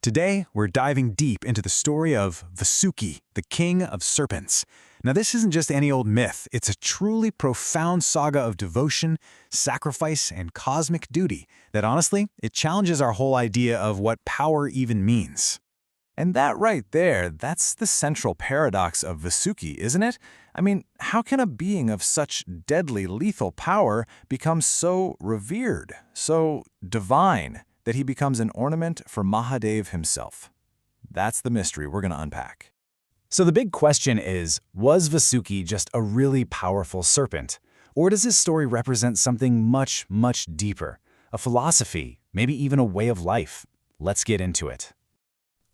Today, we're diving deep into the story of Vasuki, the King of Serpents. Now, this isn't just any old myth. It's a truly profound saga of devotion, sacrifice, and cosmic duty that, honestly, it challenges our whole idea of what power even means. And that right there, that's the central paradox of Vasuki, isn't it? I mean, how can a being of such deadly, lethal power become so revered, so divine, that he becomes an ornament for Mahadev himself? That's the mystery we're going to unpack. So the big question is, was Vasuki just a really powerful serpent? Or does his story represent something much, much deeper? A philosophy, maybe even a way of life? Let's get into it.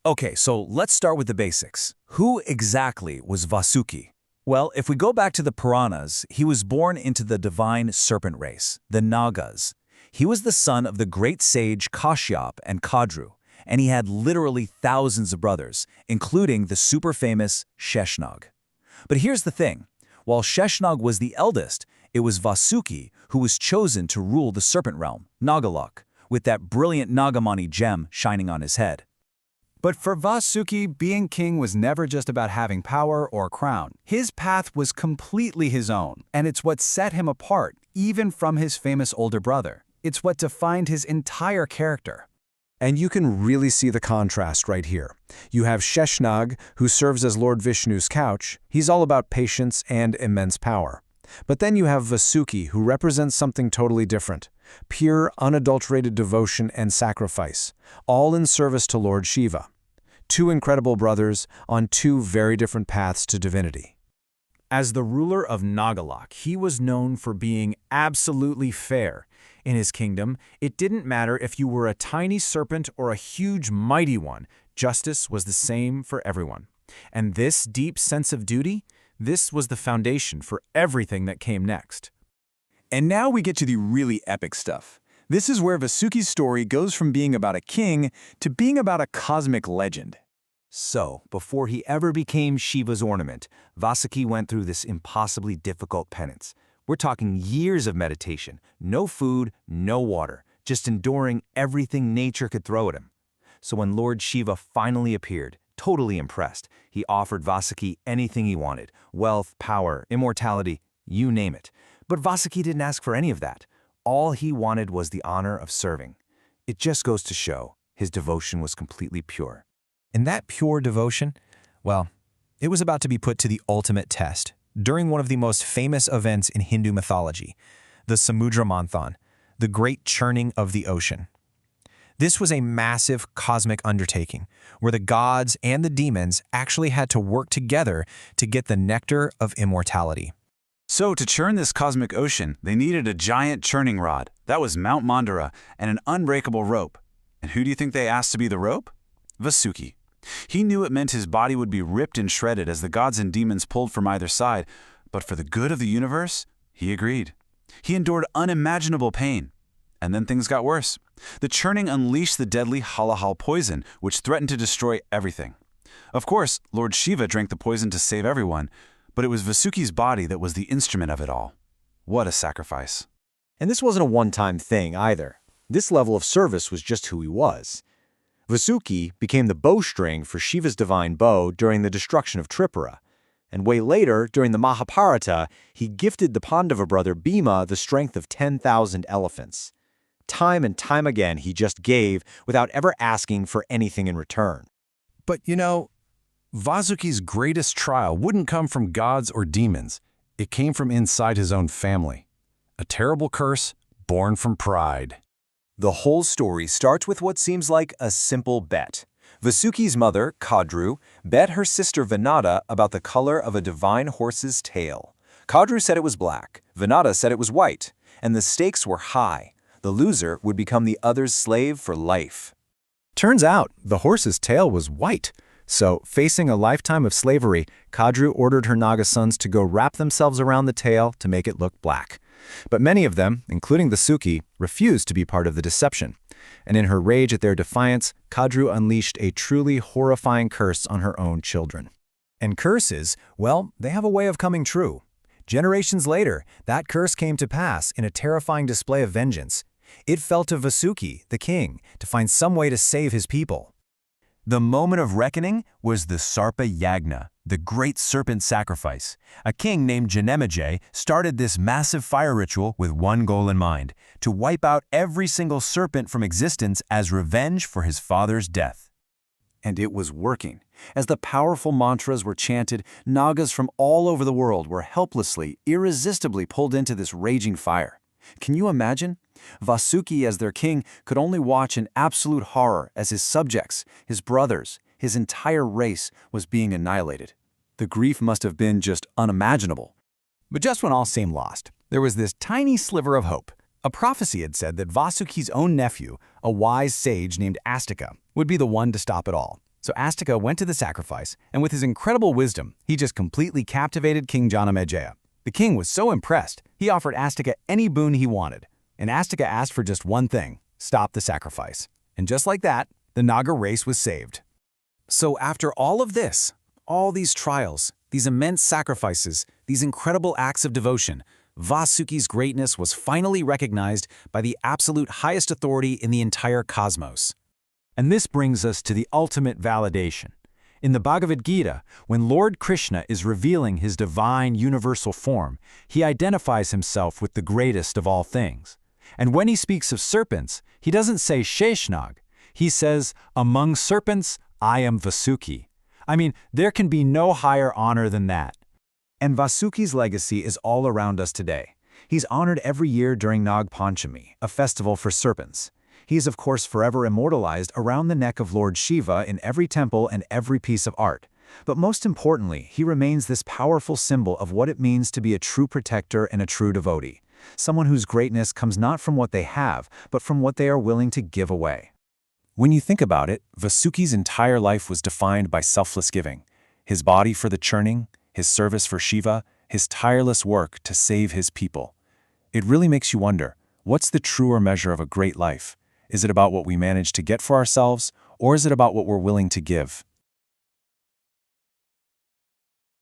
Okay, so let's start with the basics. Who exactly was Vasuki? Well, if we go back to the Puranas, he was born into the divine serpent race, the Nagas. He was the son of the great sage Kashyap and Kadru, and he had literally thousands of brothers, including the super-famous Sheshnag. But here's the thing. While Sheshnag was the eldest, it was Vasuki who was chosen to rule the serpent realm, Naglok, with that brilliant Nagamani gem shining on his head. But for Vasuki, being king was never just about having power or crown. His path was completely his own, and it's what set him apart, even from his famous older brother. It's what defined his entire character. And you can really see the contrast right here. You have Sheshnag, who serves as Lord Vishnu's couch. He's all about patience and immense power. But then you have Vasuki, who represents something totally different. Pure, unadulterated devotion and sacrifice, all in service to Lord Shiva. Two incredible brothers on two very different paths to divinity. As the ruler of Nagalok, he was known for being absolutely fair. In his kingdom, it didn't matter if you were a tiny serpent or a huge, mighty one. Justice was the same for everyone. And this deep sense of duty, this was the foundation for everything that came next. And now we get to the really epic stuff. This is where Vasuki's story goes from being about a king to being about a cosmic legend. So, before he ever became Shiva's ornament, Vasuki went through this impossibly difficult penance. We're talking years of meditation, no food, no water, just enduring everything nature could throw at him. So when Lord Shiva finally appeared, totally impressed, he offered Vasuki anything he wanted: wealth, power, immortality, you name it. But Vasuki didn't ask for any of that. All he wanted was the honor of serving. It just goes to show his devotion was completely pure. And that pure devotion, well, it was about to be put to the ultimate test during one of the most famous events in Hindu mythology, the samudra manthan, the great churning of the ocean. This was a massive cosmic undertaking where the gods and the demons actually had to work together to get the nectar of immortality. So to churn this cosmic ocean, they needed a giant churning rod. That was Mount Mandara, and an unbreakable rope. And who do you think they asked to be the rope? Vasuki. He knew it meant his body would be ripped and shredded as the gods and demons pulled from either side, but for the good of the universe, he agreed. He endured unimaginable pain. And then things got worse. The churning unleashed the deadly Halahal poison, which threatened to destroy everything. Of course, Lord Shiva drank the poison to save everyone, but it was Vasuki's body that was the instrument of it all. What a sacrifice. And this wasn't a one-time thing either. This level of service was just who he was. Vasuki became the bowstring for Shiva's divine bow during the destruction of Tripura. And way later, during the Mahabharata, he gifted the Pandava brother Bhima the strength of 10,000 elephants. Time and time again, he just gave without ever asking for anything in return. But you know, Vasuki's greatest trial wouldn't come from gods or demons. It came from inside his own family. A terrible curse born from pride. The whole story starts with what seems like a simple bet. Vasuki's mother, Kadru, bet her sister Vinata about the color of a divine horse's tail. Kadru said it was black, Vinata said it was white, and the stakes were high. The loser would become the other's slave for life. Turns out the horse's tail was white. So, facing a lifetime of slavery, Kadru ordered her Naga sons to go wrap themselves around the tail to make it look black. But many of them, including Vasuki, refused to be part of the deception. And in her rage at their defiance, Kadru unleashed a truly horrifying curse on her own children. And curses, well, they have a way of coming true. Generations later, that curse came to pass in a terrifying display of vengeance. It fell to Vasuki, the king, to find some way to save his people. The moment of reckoning was the Sarpa Yagna, the great serpent sacrifice. A king named Janemajay started this massive fire ritual with one goal in mind: to wipe out every single serpent from existence as revenge for his father's death. And it was working. As the powerful mantras were chanted, Nagas from all over the world were helplessly, irresistibly pulled into this raging fire. Can you imagine? Vasuki, as their king, could only watch in absolute horror as his subjects, his brothers, his entire race was being annihilated. The grief must have been just unimaginable. But just when all seemed lost, there was this tiny sliver of hope. A prophecy had said that Vasuki's own nephew, a wise sage named Astika, would be the one to stop it all. So Astika went to the sacrifice, and with his incredible wisdom, he just completely captivated King Janamejaya. The king was so impressed, he offered Astika any boon he wanted. And Astika asked for just one thing: stop the sacrifice. And just like that, the Naga race was saved. So after all of this, all these trials, these immense sacrifices, these incredible acts of devotion, Vasuki's greatness was finally recognized by the absolute highest authority in the entire cosmos. And this brings us to the ultimate validation. In the Bhagavad Gita, when Lord Krishna is revealing his divine universal form, he identifies himself with the greatest of all things. And when he speaks of serpents, he doesn't say Sheshnag. He says, "Among serpents, I am Vasuki." I mean, there can be no higher honor than that. And Vasuki's legacy is all around us today. He's honored every year during Nag Panchami, a festival for serpents. He is, of course, forever immortalized around the neck of Lord Shiva in every temple and every piece of art. But most importantly, he remains this powerful symbol of what it means to be a true protector and a true devotee. Someone whose greatness comes not from what they have, but from what they are willing to give away. When you think about it, Vasuki's entire life was defined by selfless giving. His body for the churning, his service for Shiva, his tireless work to save his people. It really makes you wonder, what's the truer measure of a great life? Is it about what we manage to get for ourselves, or is it about what we're willing to give?